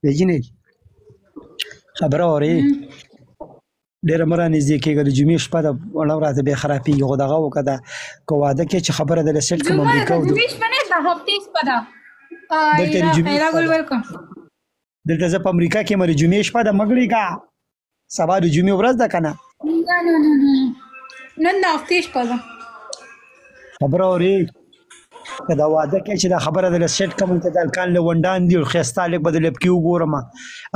جینې خبره اورې ډېره مه رانږدې کېږه د جمعې شپه ده وړه راته بیا خرابېږي خو دغه وکړه ده که واده کې چې خبره ده له سیټ کوم امریکا د جمعې شپه نه د هفتې شپه ده دلته د جمعې ایلا ګل شپه ده ویلکم دلته زه په امریکا کې یم د جمعې شپه ده مه ګړېږه سبا د جمعې ورځ ده که نه نن د هفتې شپه ده خبره اورې که دا واده کې چې دا خبره ده له سیټ کوم ته د هلکان له ونډان دي ښایسته هلک به د لپکي وګورم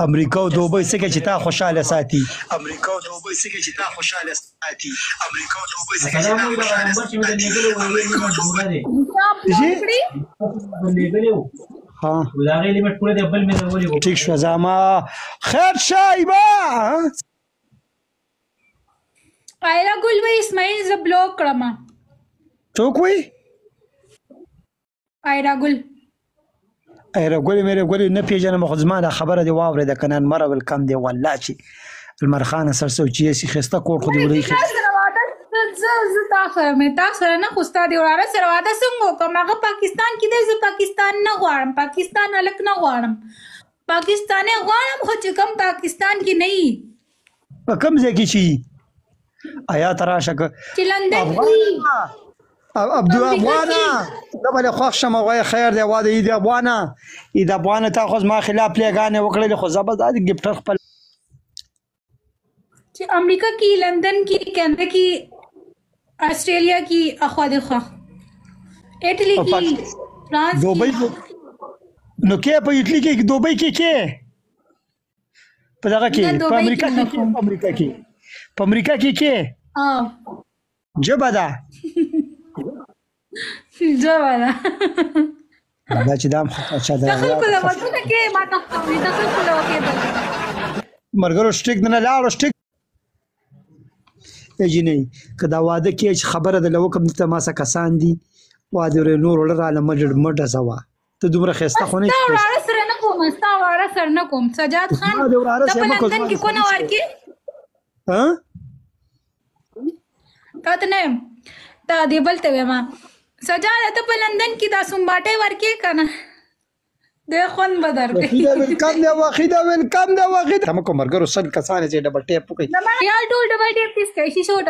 امریکا او دوبۍ څه کوي چې تا خوشحاله ساتي امریکا او دوبۍ څه کوي چې تا خوشحاله ساتي امریکا او دوبۍ څه کوي چې تا خوشحاله ساتي ها ټیک شو زما خیر شایبه ایلا ګل وی اسماعیل زه بلاک کړم څوک وایي ایلا ګل ایره ګلې مېرې ګلې نه پېژنم خو زما دا خبره دې واورېده که نه لمر ویلکم دی والله چې لمر خانه سرسوچي یې ښایسته کوټ خو دې وړی زه تا سره مې تا سره نه خو ستا د وراره سره واده څنګه وکړم هغه پاکستان کې دی زه پاکستان نه غواړم پاکستان هلک نه غواړم پاکستاني غواړم خو چې کوم پاکستان کې نه وي په کوم ځای کې چې آیا ته راشه که چې لندن کې عبدو افغانه زه به دې خوښ شم وایي خیر دی واده عید افغانه عید افغانه تا خو زما خلاف پلیګانې وکړلې خو زه به دا د ګفټر خپل چې امریکا کې لندن کې کینیډا کې آسټرالیا کې اخوا دخوا اټلی کې فرانس دوبۍ کې نو کې په اټلی کې دوبۍ کې په دغه کې په امریکا کې په امریکا کې ژبه ده ژبه ده دا چې دا هم اچھا ده خلکو له ودونه کې ما ته خبرې د خلکو له وکېدل مرګرو شټیک نه لاړو شټیک جینې که دا واده کې چې خبره ده له وکم دلته ما څه کسان دي واده ورې نور وړه راله مه ډزوه ته دومره ښایسته خو نه ستا وراره سره نه کوم ستا وراره سره نه کوم سجاد خان ته په لندن کې کونه ورکې تا ته نه یم تا دې بل ته وایم سجاد ته په لندن کې دا سومباټې ورکې که نه د خوند به درکړي ویلکم دی واخیده ویلکم دی واخیده تمه کوم مرګرو سل کسان چې ډبل ټیپ وکړي خیال ټول ډبل ټیپ تیز کوي شیشه